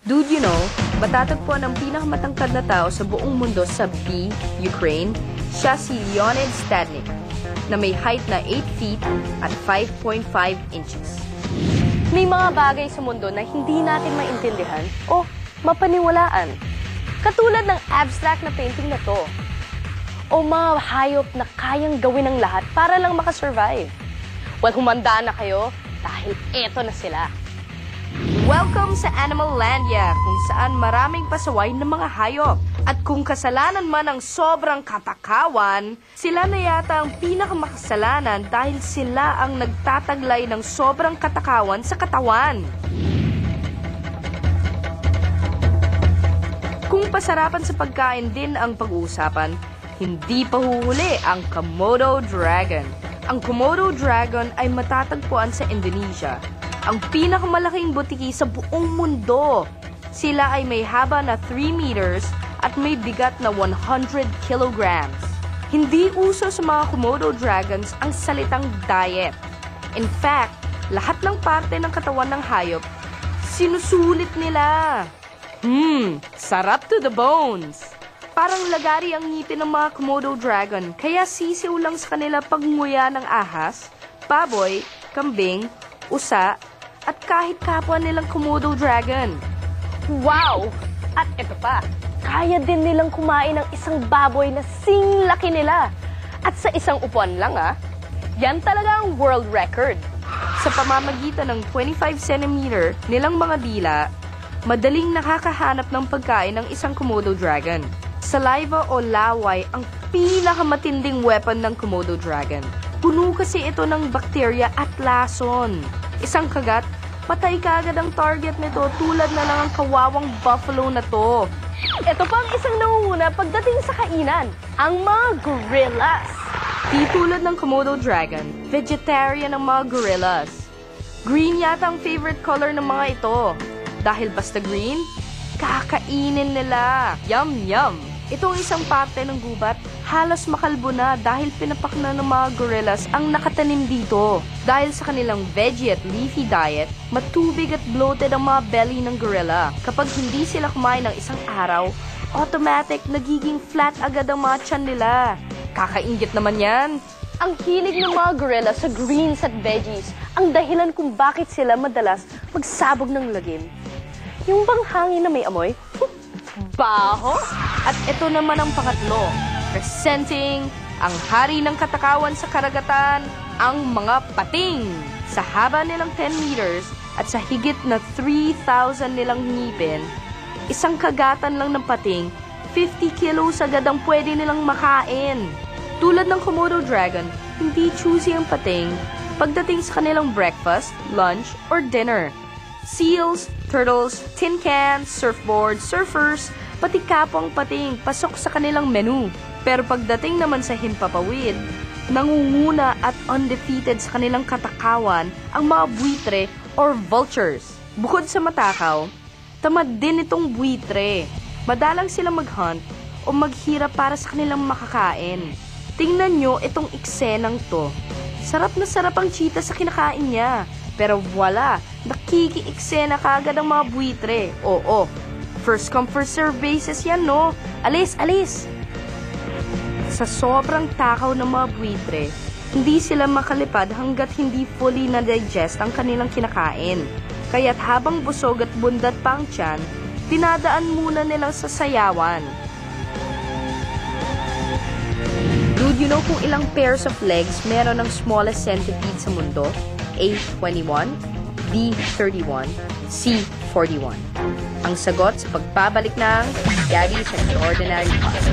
Dude, you know, matatagpuan ang pinakamatangkad na tao sa buong mundo sa B, Ukraine. Siya si Leonid Stadnik, na may height na 8 feet at 5.5 inches. May mga bagay sa mundo na hindi natin maintindihan o mapaniwalaan. Katulad ng abstract na painting na to. O mga hayop na kayang gawin ng lahat para lang makasurvive. Well, humanda na kayo dahil eto na sila. Welcome sa Animallandia, kung saan maraming pasaway ng mga hayop. At kung kasalanan man ang sobrang katakawan, sila na yata ang pinakamakasalanan dahil sila ang nagtataglay ng sobrang katakawan sa katawan. Kung pasarapan sa pagkain din ang pag-uusapan, hindi pa huhuli ang Komodo Dragon. Ang Komodo Dragon ay matatagpuan sa Indonesia, ang pinakamalaking butiki sa buong mundo. Sila ay may haba na 3 meters at may bigat na 100 kilograms. Hindi uso sa mga Komodo dragons ang salitang diet. In fact, lahat ng parte ng katawan ng hayop, sinusulit nila. Sarap to the bones. Parang lagari ang ngipin ng mga Komodo dragon, kaya sisiw lang sa kanila pagnguya ng ahas, baboy, kambing, usa, at kahit kapwa nilang Komodo dragon. Wow! At ito pa, kaya din nilang kumain ng isang baboy na singlaki nila. At sa isang upuan lang yan talaga ang world record. Sa pamamagitan ng 25 cm nilang mga dila, madaling nakakahanap ng pagkain ng isang Komodo dragon. Saliva o laway ang pinakamatinding weapon ng Komodo dragon. Puno kasi ito ng bakterya at lason. Isang kagat, patay kaagad ang target nito, tulad na lang ang kawawang buffalo na to. Ito pa ang isang nangunguna pagdating sa kainan, ang mga gorillas. Di tulad ng Komodo dragon, vegetarian ang mga gorillas. Green yata ang favorite color ng mga ito. Dahil basta green, kakainin nila. Yum, yum! Ito ang isang parte ng gubat, halos makalbo na dahil pinapak na ng mga gorillas ang nakatanim dito. Dahil sa kanilang veggie at leafy diet, matubig at bloated ang mga belly ng gorilla. Kapag hindi sila kumain ng isang araw, automatic nagiging flat agad ang mga tiyan nila. Kakaingit naman yan. Ang hilig ng mga gorilla sa greens at veggies ang dahilan kung bakit sila madalas magsabog ng lagim. Yung bang hangin na may amoy? Baho? At ito naman ang pangatlo, presenting ang hari ng katakawan sa karagatan, ang mga pating. Sa haba nilang 10 meters at sa higit na 3,000 nilang ngipin, isang kagatan lang ng pating, 50 kilos agad ang pwede nilang makain. Tulad ng Komodo dragon, hindi choosy ang pating pagdating sa kanilang breakfast, lunch, or dinner. Seals, turtles, tin cans, surfboards, surfers, pati kapwang pating pasok sa kanilang menu. Pero pagdating naman sa himpapawid, nangunguna at undefeated sa kanilang katakawan ang mga buitre or vultures. Bukod sa matakaw, tamad din itong buitre. Madalang silang mag-hunt o maghirap para sa kanilang makakain. Tingnan nyo itong eksenang to. Sarap na sarap ang cheetah sa kinakain niya. Pero wala, nakiki-eksena kaagad ang mga buitre. Oo, first come first serve basis yan, no? Alis, alis! Sa sobrang takaw ng mga buitre, hindi sila makalipad hanggat hindi fully na-digest ang kanilang kinakain. Kaya't habang busog at bundat pa ang tiyan, dinadaan muna nilang sa sayawan. Dude, you know kung ilang pairs of legs meron ng smallest centipede sa mundo? A21, B31, C41. Ang sagot sa pagbabalik ng Gabby's Extraordinary Podcast.